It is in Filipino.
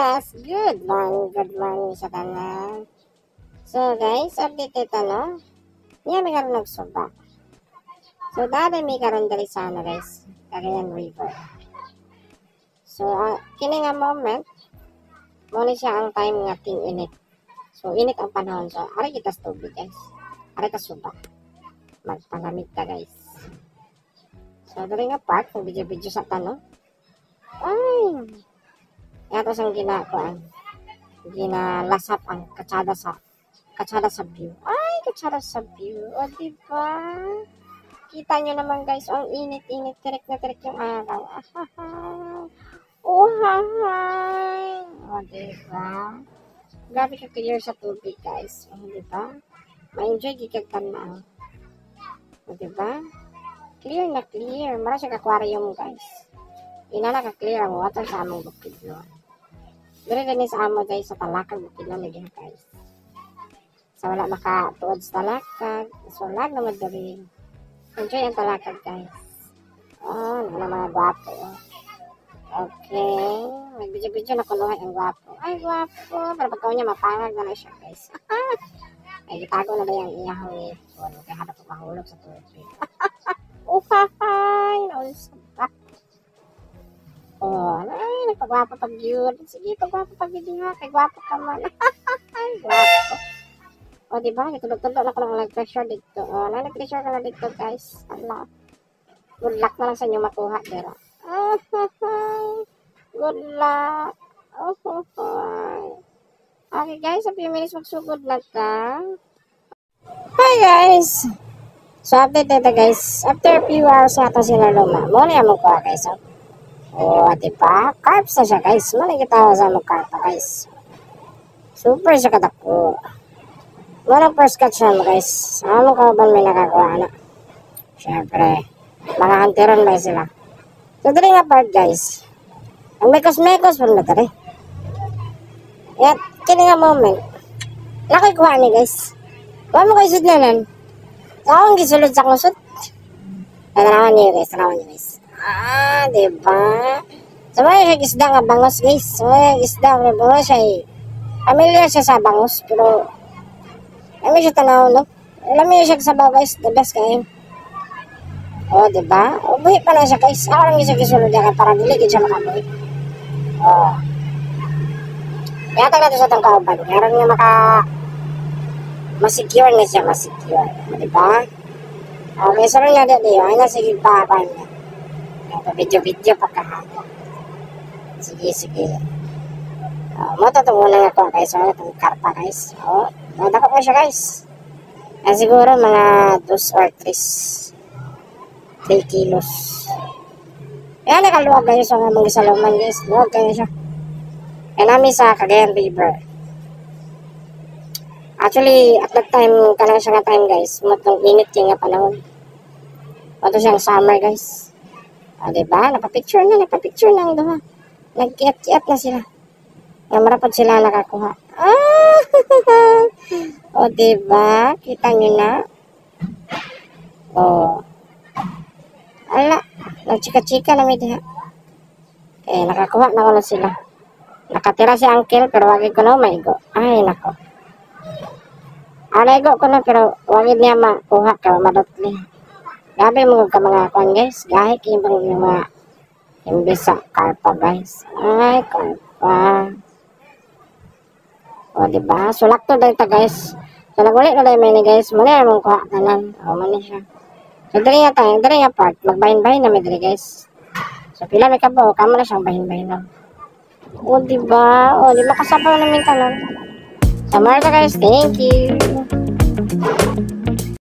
Yes, good morning sa tanan. So guys, update ito no. Niya may karon nagsuba. So dada may karon dali sana guys, Cagayan River. So kini nga moment, mo ni siya ang time nga ting init. So init ang panahon, so ari kita sa tubig guys. Ari ka suba. Magpalamig ta guys. So dali nga part, kung video sa tanong. Ay, yato sang ginalasap ang katsada sa view. Ay, katsada sa view. O, diba? Kita nyo naman guys, ang init-init, tirik na tirik yung araw. Oh, hahay. O, diba? Grabe ka clear sa tubig guys. O, diba? Ma-enjoy gigagtan na. O, diba? Clear na clear. Mara siya aquarium guys. Inana ka clear ang water sa among bukid no. Dire din sa amo guys sa talakag bukid na lagi guys. Sa wala makatuod sa talakag, so lag na madiri. Enjoy ang talakag guys. Oh, mga gwapo. Okay, mag-video na kunuhay ang gwapo. Ay gwapo, pero pagkaw niya mapangag na siya guys. Ay gitago na ba yung iyahang ipon kaya harap mahulog sa tubig. Uhahay, naulsa ba? Oh, ay, nagpagwapo pag yun. Sige, pagwapo pag yun ha. Kay gwapo ka man. Ay, gwapo. O, diba? Tulog-tulog na ko lang nag-pressure dito. O, nag-pressure ka na dito, guys. Allah. Good luck na lang sa inyo makuha, pero. Good luck. Okay, guys. A few minutes magsugod na ka. Hi, guys. So, update dito, guys. After a few hours natin sila luma. Muna yung makuha, guys. Oh, diba? Carbs na siya guys. Maligitawa sa mga carpa guys. Super siya katako. Walang first catch na guys. Ano ka ba may nakakuha na? Siyempre. Mga hunteron ba sila? So, dali nga part guys. Ang mekos-mekos pa na tari. At kini nga moment. Lakay kuha ni guys. Kuha mo kayo sud na nan. Ako ang gisulod sa kusot. Tanawan niyo guys. Diba? So, may isda nga bangos, guys. So, may isda nga bangos siya familiar siya sa bangos, pero alam siya tanaw, no? Alam siya sa baw, guys. The best kayo. O, diba? O, buhi pa lang siya, guys. Ako lang siya kisulod niya para diligid siya makabuhi. O. Yatag na ito sa itong kauban. Meron nga masecure na siya, masecure. O, diba? Okay, so rin nga dito. Ay, sige pa niya. Video pagkahalo. Sige. Matutungunan ako guys. So, itong karpa guys. Madako mo siya guys. Siguro mga 2 or 3 kilos. Kaya nakaluwag kayo sa mga saluman guys. Luwag kayo siya. Kaya namin sa Cagayan River. Actually, at that time, kanang siya nga time guys. Matong init yung nga panahon. Mato siyang summer guys. O, diba? Napapicture na ang duha. Nagkiat-kiat na sila. Nga marapad sila nakakuha. O, diba? Kita nyo na. O. Ala. Nagchika-chika na may diha. Okay, nakakuha na ko na sila. Nakatira si Uncle, pero wagid ko na maigo. Ay, nako. Naigo ko na, pero wagid niya makuha ka, madotli. Gabi mo ka mga kwan guys. Gahit yung mga imbisa karpa guys. Ay, karpa. O, diba? Sulak to dahil guys. So, nagulit na dahil may guys. Muna mong kuha tanan. O, muna siya. So, dali nga part. Magbahin-bahin na may dali guys. So, pila may kabaw. Kamo na siyang bahin-bahin na. O, diba? O, diba kasabaw namin tanan. So, Marta guys. Thank you.